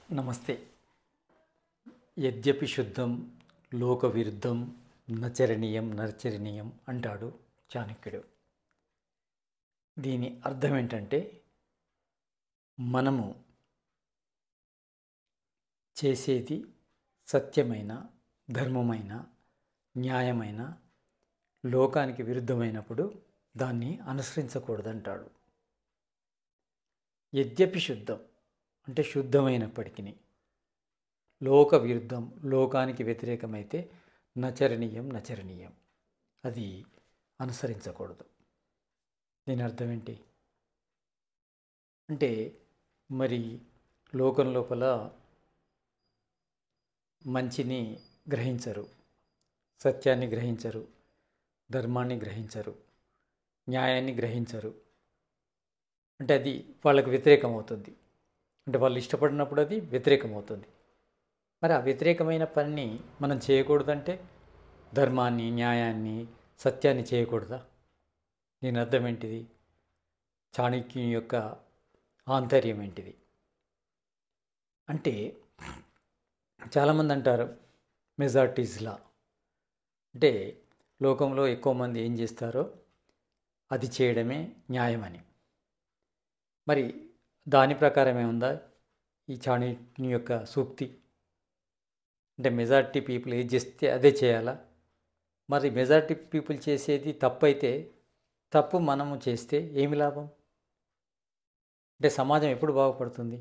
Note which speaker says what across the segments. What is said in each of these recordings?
Speaker 1: నమస్తే. యద్యపి శుద్ధం లోక విరుద్ధం నచరణీయం నరచరణీయం అంటాడు చాణక్యుడు. దీని అర్థం ఏంటంటే, మనము చేసేది సత్యమైన, ధర్మమైన, న్యాయమైన, లోకానికి విరుద్ధమైనప్పుడు దాన్ని అనుసరించకూడదంటాడు. యద్యపి శుద్ధం అంటే శుద్ధమైనప్పటికీ, లోక విరుద్ధం లోకానికి వ్యతిరేకమైతే నచరణీయం నచరణీయం అది అనుసరించకూడదు. దీని అర్థం ఏంటి అంటే, మరి లోకం లోపల మంచిని గ్రహించరు, సత్యాన్ని గ్రహించరు, ధర్మాన్ని గ్రహించరు, న్యాయాన్ని గ్రహించరు అంటే అది వాళ్ళకు వ్యతిరేకం అవుతుంది. అంటే వాళ్ళు ఇష్టపడినప్పుడు అది వ్యతిరేకం అవుతుంది. మరి ఆ వ్యతిరేకమైన పనిని మనం చేయకూడదంటే ధర్మాన్ని, న్యాయాన్ని, సత్యాన్ని చేయకూడదా? దీని అర్థం ఏంటిది? చాణక్యుని యొక్క ఆంతర్యం ఏంటిది అంటే, చాలామంది అంటారు మెజారిటీస్ లా అంటే లోకంలో ఎక్కువ మంది ఏం చేస్తారో అది చేయడమే న్యాయమని. మరి దాని ప్రకారమే ఉందా ఈ చాణక్యుని యొక్క సూక్తి? అంటే మెజారిటీ పీపుల్ ఏది చేస్తే అదే చేయాలా? మరి మెజారిటీ పీపుల్ చేసేది తప్పు అయితే తప్పు మనము చేస్తే ఏమి లాభం? అంటే సమాజం ఎప్పుడు బాగుపడుతుంది?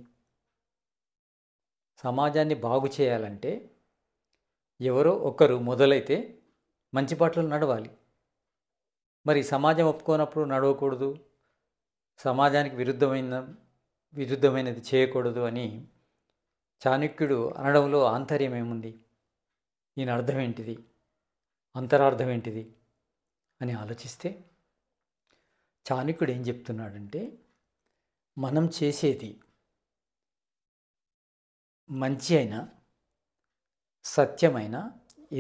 Speaker 1: సమాజాన్ని బాగు చేయాలంటే ఎవరో ఒకరు మొదలైతే మంచి బాటలో నడవాలి. మరి సమాజం ఒప్పుకోనప్పుడు నడవకూడదు, సమాజానికి విరుద్ధమైనది చేయకూడదు అని చాణక్యుడు అనడంలో ఆంతర్యం ఏముంది? దీని అర్థం ఏంటిది, అంతరార్థం ఏంటిది అని ఆలోచిస్తే చాణక్యుడు ఏం చెప్తున్నాడంటే, మనం చేసేది మంచి అయినా సత్యమైన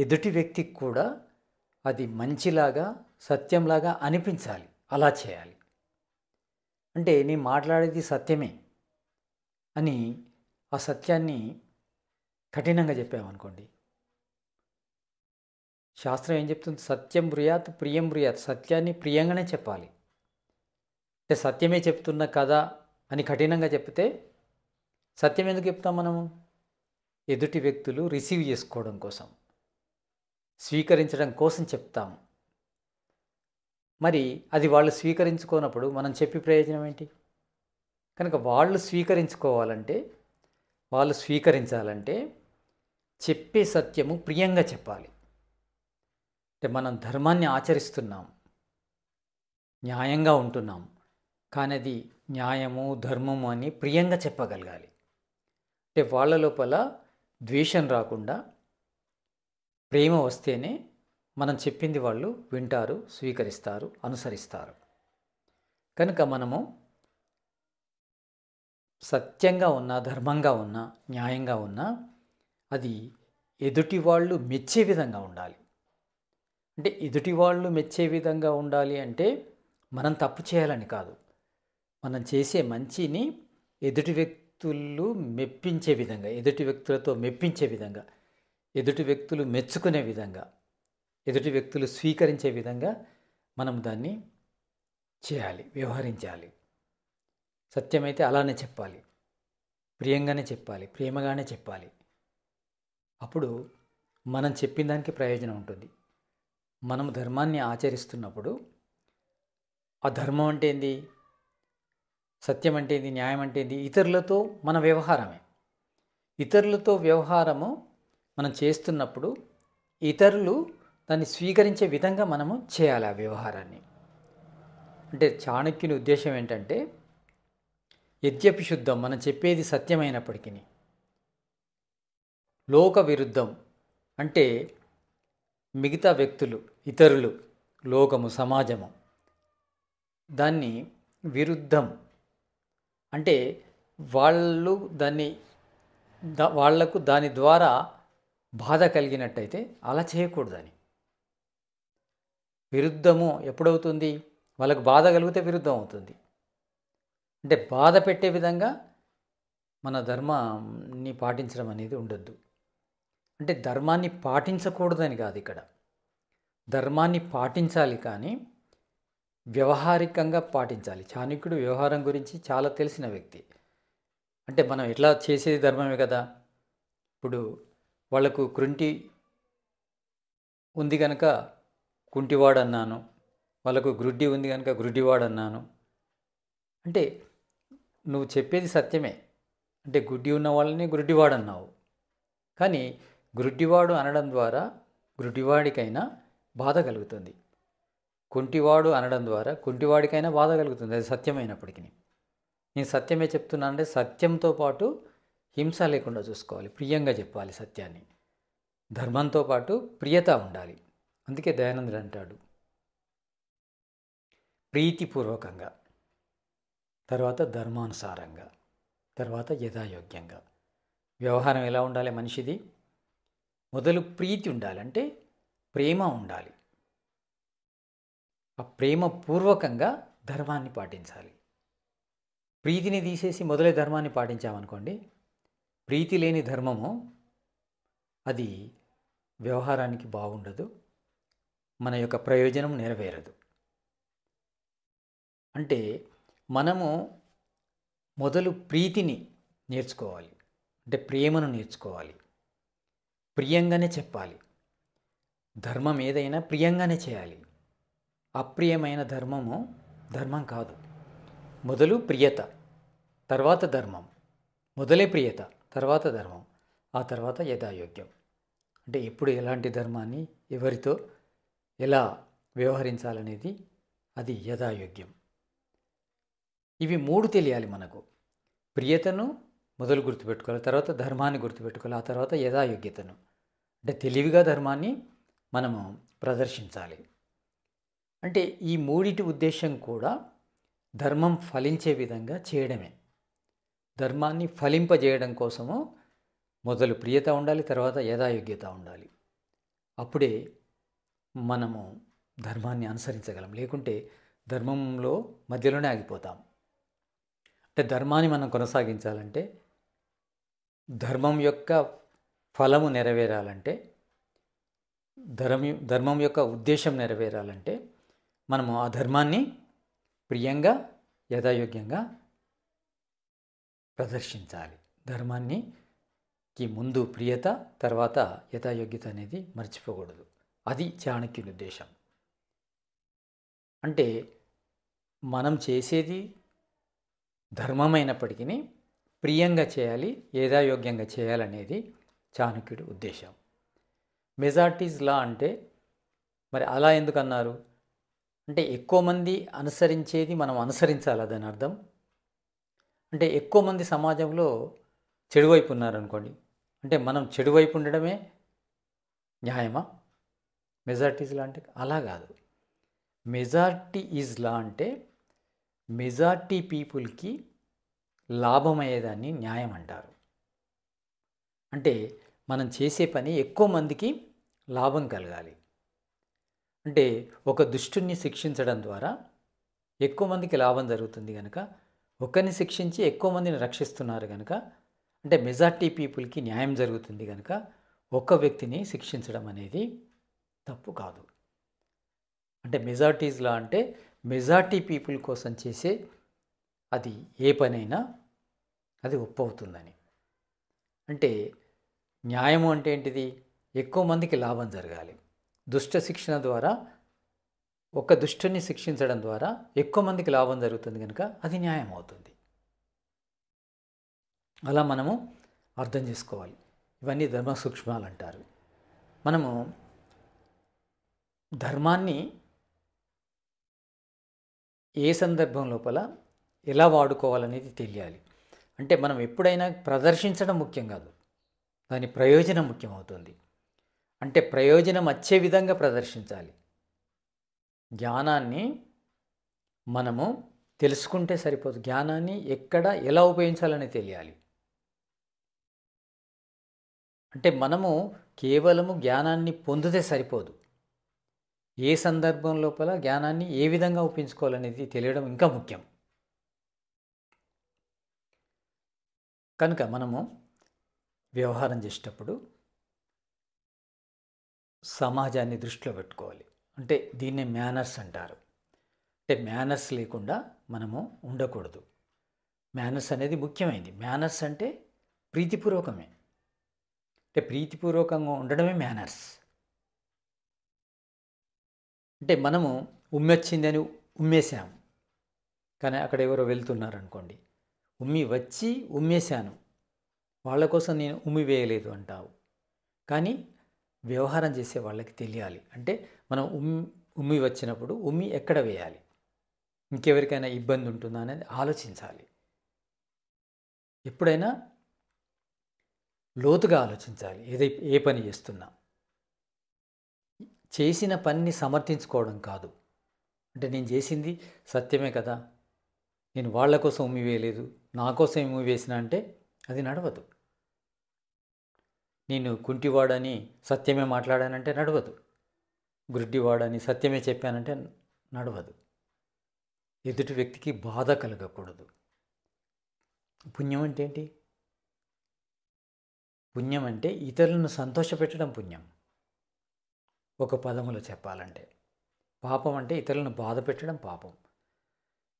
Speaker 1: ఎదుటి వ్యక్తికి కూడా అది మంచిలాగా సత్యంలాగా అనిపించాలి, అలా చేయాలి. అంటే నేను మాట్లాడేది సత్యమే అని ఆ సత్యాన్ని కఠినంగా చెప్పామనుకోండి, శాస్త్రం ఏం చెప్తుంది? సత్యం బ్రూయాత్ ప్రియం బ్రూయాత్, సత్యాన్ని ప్రియంగానే చెప్పాలి. అంటే సత్యమే చెప్తున్నా కదా అని కఠినంగా చెప్తే సత్యం ఎందుకు చెప్తాం మనము? ఎదుటి వ్యక్తులు రిసీవ్ చేసుకోవడం కోసం, స్వీకరించడం కోసం చెప్తాము. మరి అది వాళ్ళు స్వీకరించుకోనప్పుడు మనం చెప్పి ప్రయోజనం ఏంటి? కనుక వాళ్ళు స్వీకరించాలంటే చెప్పే సత్యము ప్రియంగా చెప్పాలి. అంటే మనం ధర్మాన్ని ఆచరిస్తున్నాం, న్యాయంగా ఉంటున్నాం, కానీ అది న్యాయము ధర్మము అని ప్రియంగా చెప్పగలగాలి. అంటే వాళ్ళ లోపల ద్వేషం రాకుండా ప్రేమ వస్తేనే మనం చెప్పింది వాళ్ళు వింటారు, స్వీకరిస్తారు, అనుసరిస్తారు. కనుక మనము సత్యంగా ఉన్నా, ధర్మంగా ఉన్నా, న్యాయంగా ఉన్నా అది ఎదుటి వాళ్ళు మెచ్చే విధంగా ఉండాలి. అంటే ఎదుటి వాళ్ళు మెచ్చే విధంగా ఉండాలి అంటే మనం తప్పు చేయాలని కాదు, మనం చేసే మంచిని ఎదుటి వ్యక్తులు మెప్పించే విధంగా, ఎదుటి వ్యక్తులతో మెప్పించే విధంగా, ఎదుటి వ్యక్తులు మెచ్చుకునే విధంగా, ఎదుటి వ్యక్తులు స్వీకరించే విధంగా మనం దాన్ని చేయాలి, వ్యవహరించాలి. సత్యమైతే అలానే చెప్పాలి, ప్రియంగానే చెప్పాలి, ప్రేమగానే చెప్పాలి. అప్పుడు మనం చెప్పిన దానికి ప్రయోజనం ఉంటుంది. మనం ధర్మాన్ని ఆచరిస్తున్నప్పుడు ఆ ధర్మం అంటే ఏంది, సత్యం అంటే ఏంది, న్యాయం అంటే ఏంది? ఇతరులతో మన వ్యవహారమే. ఇతరులతో వ్యవహారము మనం చేస్తున్నప్పుడు ఇతరులు దాన్ని స్వీకరించే విధంగా మనము చేయాలి ఆ వ్యవహారాన్ని. అంటే చాణక్యుని ఉద్దేశం ఏంటంటే, యద్యపి శుద్ధం మనం చెప్పేది సత్యమైనప్పటికీ, లోక విరుద్ధం అంటే మిగతా వ్యక్తులు, ఇతరులు, లోకము, సమాజము దాన్ని విరుద్ధం అంటే వాళ్లకు దాని ద్వారా బాధ కలిగినట్టయితే అలా చేయకూడదని. విరుద్ధము ఎప్పుడవుతుంది? వాళ్ళకు బాధ కలిగితే విరుద్ధం అవుతుంది. అంటే బాధ పెట్టే విధంగా మన ధర్మాన్ని పాటించడం అనేది ఉండొద్దు. అంటే ధర్మాన్ని పాటించకూడదని కాదు ఇక్కడ. ధర్మాన్ని పాటించాలి కానీ వ్యవహారికంగా పాటించాలి. చాణక్యుడు వ్యవహారం గురించి చాలా తెలిసిన వ్యక్తి. అంటే మనం ఎట్లా చేసేది ధర్మమే కదా. ఇప్పుడు వాళ్ళకు కృంటి ఉంది కనుక కుంటివాడన్నాను, వాళ్ళకు గ్రుడ్డి ఉంది కనుక గ్రుడ్డివాడన్నాను. అంటే నువ్వు చెప్పేది సత్యమే. అంటే గుడ్డి ఉన్న వాళ్ళని గ్రుడ్డివాడన్నావు. కానీ గ్రుడ్డివాడు అనడం ద్వారా గ్రుడ్డివాడికైనా బాధ కలుగుతుంది. కుంటివాడు అనడం ద్వారా కుంటివాడికైనా బాధ కలుగుతుంది, అది సత్యమైనప్పటికీ. నేను సత్యమే చెప్తున్నా అంటే సత్యంతో పాటు హింస లేకుండా చూసుకోవాలి, ప్రియంగా చెప్పాలి సత్యాన్ని. ధర్మంతో పాటు ప్రియత ఉండాలి. అందుకే దయానందుడు అంటాడు, ప్రీతిపూర్వకంగా, తర్వాత ధర్మానుసారంగా, తర్వాత యథాయోగ్యంగా. వ్యవహారం ఎలా ఉండాలి మనిషిది? మొదలు ప్రీతి ఉండాలి, అంటే ప్రేమ ఉండాలి. ఆ ప్రేమ పూర్వకంగా ధర్మాన్ని పాటించాలి. ప్రీతిని తీసేసి మొదలే ధర్మాన్ని పాటించామనుకోండి, ప్రీతి లేని ధర్మము అది వ్యవహారానికి బాగుండదు, మన యొక్క ప్రయోజనం నెరవేరదు. అంటే మనము మొదలు ప్రీతిని నేర్చుకోవాలి, అంటే ప్రేమను నేర్చుకోవాలి, ప్రియంగానే చెప్పాలి. ధర్మం ఏదైనా ప్రియంగానే చేయాలి. అప్రియమైన ధర్మము ధర్మం కాదు. మొదలు ప్రియత, తర్వాత ధర్మం. మొదలే ప్రియత, తర్వాత ధర్మం, ఆ తర్వాత యథాయోగ్యం. అంటే ఎప్పుడు ఎలాంటి ధర్మాన్ని ఎవరితో ఎలా వ్యవహరించాలనేది అది యథాయోగ్యం. ఇవి మూడు తెలియాలి మనకు. ప్రియతను మొదలు గుర్తుపెట్టుకోవాలి, తర్వాత ధర్మాన్ని గుర్తుపెట్టుకోవాలి, ఆ తర్వాత యథాయోగ్యతను. అంటే తెలివిగా ధర్మాన్ని మనము ప్రదర్శించాలి. అంటే ఈ మూడిటి ఉద్దేశం కూడా ధర్మం ఫలించే విధంగా చేయడమే. ధర్మాన్ని ఫలింపజేయడం కోసము మొదలు ప్రియత ఉండాలి, తర్వాత యథాయోగ్యత ఉండాలి. అప్పుడే మనము ధర్మాన్ని అనుసరించగలం. లేకుంటే ధర్మంలో మధ్యలోనే ఆగిపోతాం. అంటే ధర్మాన్ని మనం కొనసాగించాలంటే, ధర్మం యొక్క ఫలము నెరవేరాలంటే, ధర్మం యొక్క ఉద్దేశం నెరవేరాలంటే మనము ఆ ధర్మాన్ని ప్రియంగా యథాయోగ్యంగా ప్రదర్శించాలి. ధర్మానికి ముందు ప్రియత, తర్వాత యథాయోగ్యత అనేది మర్చిపోకూడదు. అది చాణక్యుని ఉద్దేశం. అంటే మనం చేసేది ధర్మమైనప్పటికీ ప్రియంగా చేయాలి, యథాయోగ్యంగా చేయాలనేది చాణక్యుడి ఉద్దేశం. మెజారిటీస్ లా అంటే మరి అలా ఎందుకు అన్నారు అంటే, ఎక్కువ మంది అనుసరించేది మనం అనుసరించాలి, దాని అర్థం. అంటే ఎక్కువ మంది సమాజంలో చెడువైపు ఉన్నారనుకోండి, అంటే మనం చెడువైపు ఉండడమే న్యాయమా? మెజారిటీస్ లా అంటే అలా కాదు. మెజారిటీ ఈజ్ లా అంటే మెజారిటీ పీపుల్కి లాభమయ్యేదాన్ని న్యాయం అంటారు. అంటే మనం చేసే పని ఎక్కువ మందికి లాభం కలగాలి. అంటే ఒక దుష్టుని శిక్షించడం ద్వారా ఎక్కువ మందికి లాభం జరుగుతుంది కనుక, ఒకరిని శిక్షించి ఎక్కువ మందిని రక్షిస్తున్నారు కనుక, అంటే మెజారిటీ పీపుల్కి న్యాయం జరుగుతుంది కనుక ఒక వ్యక్తిని శిక్షించడం అనేది తప్పు కాదు. అంటే మెజారిటీస్ లా అంటే మెజారిటీ పీపుల్ కోసం చేసే అది ఏ పనైనా అది ఒప్పు అవుతుందని. అంటే న్యాయము అంటే ఏంటిది? ఎక్కువ మందికి లాభం జరగాలి. దుష్ట శిక్షణ ద్వారా, ఒక దుష్టుని శిక్షించడం ద్వారా ఎక్కువ మందికి లాభం జరుగుతుంది కనుక అది న్యాయం అవుతుంది. అలా మనము అర్థం చేసుకోవాలి. ఇవన్నీ ధర్మ సూక్ష్మాలు అంటారు. మనము ధర్మాన్ని ఏ సందర్భం లోపల ఎలా వాడుకోవాలనేది తెలియాలి. అంటే మనం ఎప్పుడైనా ప్రదర్శించడం ముఖ్యం కాదు, దాని ప్రయోజనం ముఖ్యమవుతుంది. అంటే ప్రయోజనం వచ్చే విధంగా ప్రదర్శించాలి. జ్ఞానాన్ని మనము తెలుసుకుంటే సరిపోదు, జ్ఞానాన్ని ఎక్కడ ఎలా ఉపయోగించాలని తెలియాలి. అంటే మనము కేవలము జ్ఞానాన్ని పొందితే సరిపోదు, ఏ సందర్భం లోపల జ్ఞానాన్ని ఏ విధంగా ఉపయోగించుకోవాలనేది తెలియడం ఇంకా ముఖ్యం. కనుక మనము వ్యవహారం చేసేటప్పుడు సమాజాన్ని దృష్టిలో పెట్టుకోవాలి. అంటే దీన్నే మేనర్స్ అంటారు. అంటే మేనర్స్ లేకుండా మనము ఉండకూడదు. మేనర్స్ అనేది ముఖ్యమైనది. మేనర్స్ అంటే ప్రీతిపూర్వకమే. అంటే ప్రీతిపూర్వకంగా ఉండడమే మేనర్స్. అంటే మనము ఉమ్మొచ్చిందని ఉమ్మేసాము, కానీ అక్కడ ఎవరో వెళ్తున్నారనుకోండి, ఉమ్మి వచ్చి ఉమ్మేశాను, వాళ్ళ కోసం నేను ఉమ్మి వేయలేదు అంటావు. కానీ వ్యవహారం చేసే వాళ్ళకి తెలియాలి. అంటే మనం ఉమ్మి వచ్చినప్పుడు ఉమ్మి ఎక్కడ వేయాలి, ఇంకెవరికైనా ఇబ్బంది ఉంటుందా అనేది ఆలోచించాలి. ఎప్పుడైనా లోతుగా ఆలోచించాలి. ఏ పని చేస్తున్నా చేసిన పనిని సమర్థించుకోవడం కాదు. అంటే నేను చేసింది సత్యమే కదా, నేను వాళ్ళ కోసం ఉమ్మి వేయలేదు, నా కోసం ఉమ్మి వేసిన అంటే అది నడవదు. నేను కుంటివాడని సత్యమే మాట్లాడానంటే నడవదు. గుడ్డివాడని సత్యమే చెప్పానంటే నడవదు. ఎదుటి వ్యక్తికి బాధ కలగకూడదు. పుణ్యం అంటే ఏంటి? పుణ్యం అంటే ఇతరులను సంతోషపెట్టడం పుణ్యం. ఒక పదములో చెప్పాలంటే పాపం అంటే ఇతరులను బాధ పెట్టడం పాపం.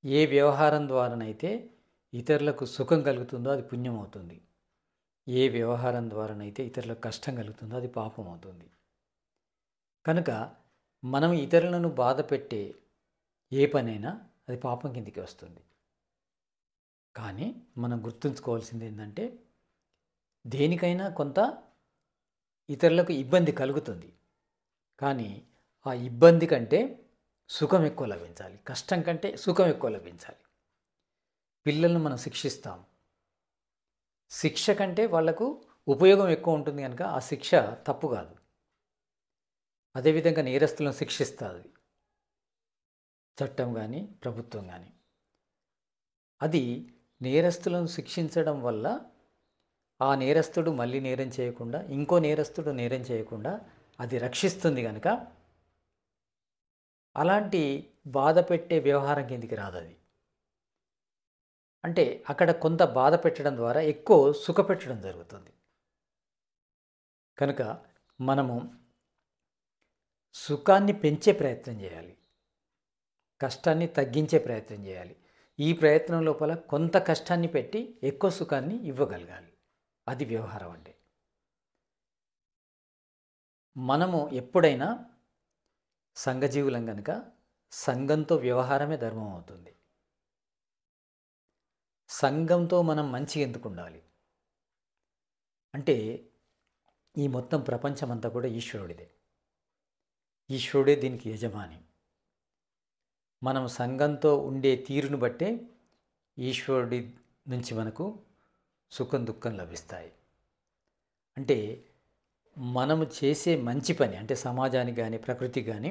Speaker 1: ఏ వ్యవహారం ద్వారానైతే ఇతరులకు సుఖం కలుగుతుందో అది పుణ్యం అవుతుంది. ఏ వ్యవహారం ద్వారానైతే ఇతరులకు కష్టం కలుగుతుందో అది పాపం అవుతుంది. కనుక మనం ఇతరులను బాధ పెట్టే ఏ పనైనా అది పాపం కిందికి వస్తుంది. కానీ మనం గుర్తుంచుకోవాల్సింది ఏంటంటే, దేనికైనా కొంత ఇతరులకు ఇబ్బంది కలుగుతుంది, కానీ ఆ ఇబ్బంది కంటే సుఖం ఎక్కువ లభించాలి, కష్టం కంటే సుఖం ఎక్కువ లభించాలి. పిల్లలను మనం శిక్షిస్తాం, శిక్ష కంటే వాళ్లకు ఉపయోగం ఎక్కువ ఉంటుంది కనుక ఆ శిక్ష తప్పు కాదు. అదేవిధంగా నేరస్తులను శిక్షిస్తుంది చట్టం కానీ ప్రభుత్వం కానీ. అది నేరస్తులను శిక్షించడం వల్ల ఆ నేరస్తుడు మళ్ళీ నేరం చేయకుండా, ఇంకో నేరస్తుడు నేరం చేయకుండా అది రక్షిస్తుంది కనుక అలాంటి బాధ పెట్టే వ్యవహారం కిందికి రాదు అది. అంటే అక్కడ కొంత బాధ పెట్టడం ద్వారా ఎక్కువ సుఖ పెట్టడం జరుగుతుంది. కనుక మనము సుఖాన్ని పెంచే ప్రయత్నం చేయాలి, కష్టాన్ని తగ్గించే ప్రయత్నం చేయాలి. ఈ ప్రయత్నం లోపల కొంత కష్టాన్ని పెట్టి ఎక్కువ సుఖాన్ని ఇవ్వగలగాలి. అది వ్యవహారం అంటే. మనము ఎప్పుడైనా సంఘజీవులం కనుక సంఘంతో వ్యవహారమే ధర్మం అవుతుంది. సంఘంతో మనం మంచిగా ఎందుకు ఉండాలి అంటే, ఈ మొత్తం ప్రపంచం అంతా కూడా ఈశ్వరుడిదే. ఈశ్వరుడే దీనికి యజమాని. మనం సంఘంతో ఉండే తీరును బట్టే ఈశ్వరుడి నుంచి మనకు సుఖం దుఃఖం లభిస్తాయి. అంటే మనము చేసే మంచి పని అంటే సమాజానికి కానీ ప్రకృతికి కానీ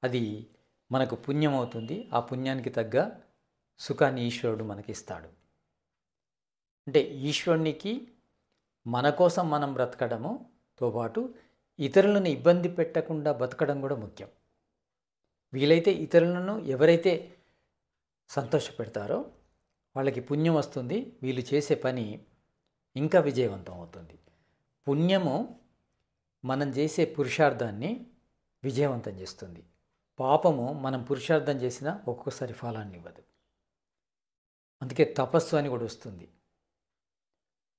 Speaker 1: అది మనకు పుణ్యం అవుతుంది. ఆ పుణ్యానికి తగ్గ సుఖాన్ని ఈశ్వరుడు మనకి ఇస్తాడు. అంటే ఈశ్వరునికి మన కోసం మనం బ్రతకడముతో పాటు ఇతరులను ఇబ్బంది పెట్టకుండా బతకడం కూడా ముఖ్యం. వీలైతే ఇతరులను ఎవరైతే సంతోషపెడతారో వాళ్ళకి పుణ్యం వస్తుంది, వీళ్ళు చేసే పని ఇంకా విజయవంతం అవుతుంది. పుణ్యము మనం చేసే పురుషార్థాన్ని విజయవంతం చేస్తుంది. పాపము మనం పురుషార్థం చేసినా ఒక్కొక్కసారి ఫలాన్ని ఇవ్వదు. అందుకే తపస్సు అని కూడా వస్తుంది.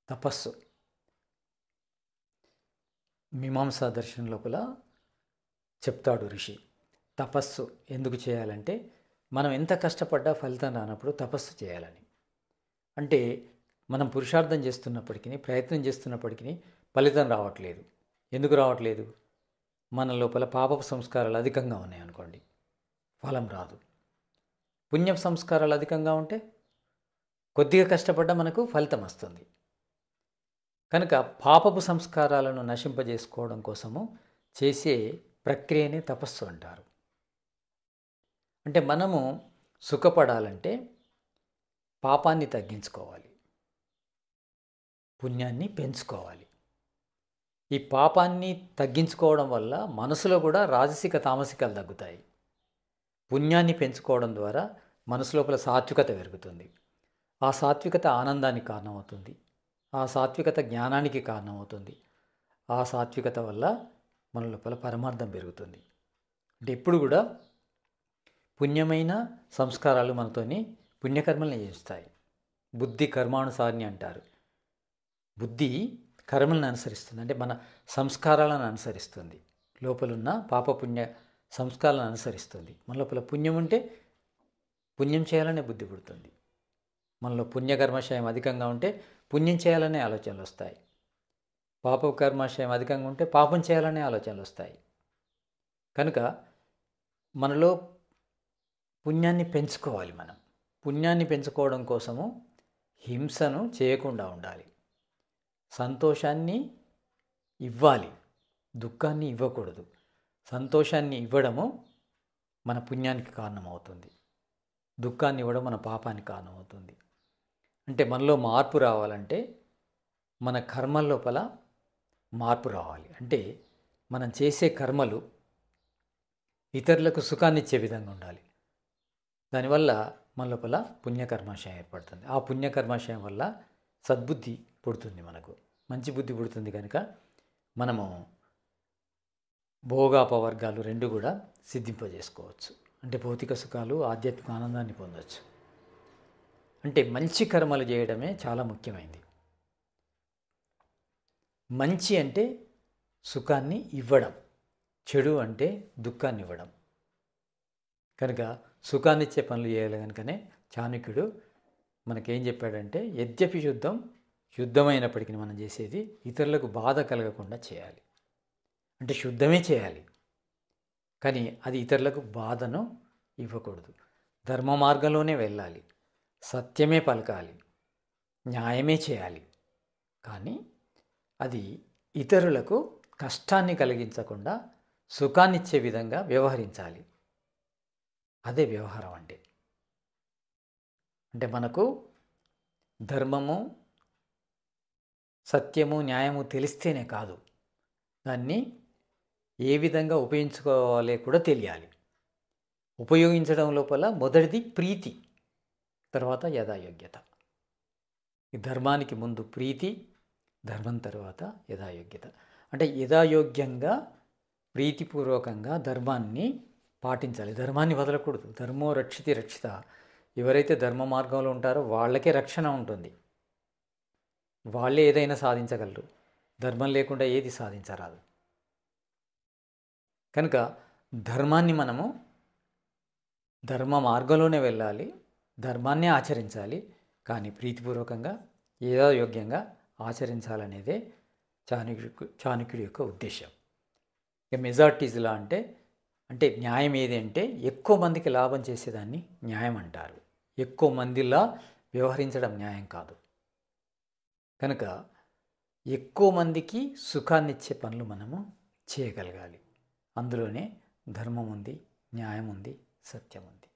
Speaker 1: తపస్సు మీమాంసా దర్శనం లోపల చెప్తాడు ఋషి. తపస్సు ఎందుకు చేయాలంటే, మనం ఎంత కష్టపడ్డా ఫలితం రానప్పుడు తపస్సు చేయాలని. అంటే మనం పురుషార్థం చేస్తున్నప్పటికీ, ప్రయత్నం చేస్తున్నప్పటికీ ఫలితం రావట్లేదు. ఎందుకు రావట్లేదు? మన లోపల పాపపు సంస్కారాలు అధికంగా ఉన్నాయి అనుకోండి, ఫలం రాదు. పుణ్య సంస్కారాలు అధికంగా ఉంటే కొద్దిగా కష్టపడ్డా మనకు ఫలితం వస్తుంది. కనుక పాపపు సంస్కారాలను నశింపజేసుకోవడం కోసము చేసే ప్రక్రియనే తపస్సు అంటారు. అంటే మనము సుఖపడాలంటే పాపాన్ని తగ్గించుకోవాలి, పుణ్యాన్ని పెంచుకోవాలి. ఈ పాపాన్ని తగ్గించుకోవడం వల్ల మనసులో కూడా రాజసిక తామసికాలు తగ్గుతాయి. పుణ్యాన్ని పెంచుకోవడం ద్వారా మనసు లోపల సాత్వికత పెరుగుతుంది. ఆ సాత్వికత ఆనందానికి కారణమవుతుంది. ఆ సాత్వికత జ్ఞానానికి కారణమవుతుంది. ఆ సాత్వికత వల్ల మన లోపల పరమార్థం పెరుగుతుంది. అంటే ఎప్పుడు కూడా పుణ్యమైన సంస్కారాలు మనతోని పుణ్యకర్మల్ని చేస్తాయి. బుద్ధి కర్మానుసారిణి అంటారు. బుద్ధి కర్మలను అనుసరిస్తుంది, అంటే మన సంస్కారాలను అనుసరిస్తుంది. లోపలున్న పాపపుణ్య సంస్కారాలను అనుసరిస్తుంది. మన లోపల పుణ్యం ఉంటే పుణ్యం చేయాలనే బుద్ధి పుడుతుంది. మనలో పుణ్యకర్మాశయం అధికంగా ఉంటే పుణ్యం చేయాలనే ఆలోచనలు వస్తాయి. పాప కర్మాశయం అధికంగా ఉంటే పాపం చేయాలనే ఆలోచనలు వస్తాయి. కనుక మనలో పుణ్యాన్ని పెంచుకోవాలి. మనం పుణ్యాన్ని పెంచుకోవడం కోసము హింసను చేయకుండా ఉండాలి. సంతోషాన్ని ఇవ్వాలి, దుఃఖాన్ని ఇవ్వకూడదు. సంతోషాన్ని ఇవ్వడము మన పుణ్యానికి కారణమవుతుంది, దుఃఖాన్ని ఇవ్వడం మన పాపానికి కారణమవుతుంది. అంటే మనలో మార్పు రావాలంటే మన కర్మల లోపల మార్పు రావాలి. అంటే మనం చేసే కర్మలు ఇతరులకు సుఖాన్ని ఇచ్చే విధంగా ఉండాలి. దానివల్ల మన లోపల పుణ్యకర్మాశయం ఏర్పడుతుంది. ఆ పుణ్యకర్మాశయం వల్ల సద్బుద్ధి పుడుతుంది, మనకు మంచి బుద్ధి పుడుతుంది. కనుక మనము భోగాపవర్గాలు రెండు కూడా సిద్ధింపజేసుకోవచ్చు. అంటే భౌతిక సుఖాలు, ఆధ్యాత్మిక ఆనందాన్ని పొందవచ్చు. అంటే మంచి కర్మలు చేయడమే చాలా ముఖ్యమైనది. మంచి అంటే సుఖాన్ని ఇవ్వడం, చెడు అంటే దుఃఖాన్ని ఇవ్వడం. కనుక సుఖాన్ని ఇచ్చే పనులు చేయాలి. కనుకనే చాణక్యుడు మనకేం చెప్పాడంటే, యద్యపి యుద్ధమైనప్పటికీ మనం చేసేది ఇతరులకు బాధ కలగకుండా చేయాలి. అంటే శుద్ధమే చేయాలి, కానీ అది ఇతరులకు బాధను ఇవ్వకూడదు. ధర్మ మార్గంలోనే వెళ్ళాలి, సత్యమే పలకాలి, న్యాయమే చేయాలి. కానీ అది ఇతరులకు కష్టాన్ని కలిగించకుండా సుఖాన్నిచ్చే విధంగా వ్యవహరించాలి. అదే వ్యవహారం అంటే. అంటే మనకు ధర్మము, సత్యము, న్యాయము తెలిస్తేనే కాదు, దాన్ని ఏ విధంగా ఉపయోగించుకోవాలి కూడా తెలియాలి. ఉపయోగించడం లోపల మొదటిది ప్రీతి, తర్వాత యథాయోగ్యత. ఈ ధర్మానికి ముందు ప్రీతి, ధర్మం తర్వాత యథాయోగ్యత. అంటే యథాయోగ్యంగా ప్రీతిపూర్వకంగా ధర్మాన్ని పాటించాలి, ధర్మాన్ని వదలకూడదు. ధర్మో రక్షితి రక్షిత. ఎవరైతే ధర్మ మార్గంలో ఉంటారో వాళ్ళకే రక్షణ ఉంటుంది, వాళ్ళే ఏదైనా సాధించగలరు. ధర్మం లేకుండా ఏది సాధించరాదు. కనుక ధర్మాన్ని మనము ధర్మ మార్గంలోనే వెళ్ళాలి, ధర్మాన్నే ఆచరించాలి, కానీ ప్రీతిపూర్వకంగా యథాయోగ్యంగా ఆచరించాలనేదే చాణక్యుడి యొక్క ఉద్దేశం. ఇక మెజారిటీస్ లా అంటే న్యాయం ఏది అంటే ఎక్కువ మందికి లాభం చేసేదాన్ని న్యాయం అంటారు. ఎక్కువ మందిలా వ్యవహరించడం న్యాయం కాదు. కనుక ఎక్కువ మందికి సుఖాన్నిచ్చే పనులు మనము చేయగలగాలి. అందులోనే ధర్మం ఉంది, న్యాయం ఉంది, సత్యం ఉంది.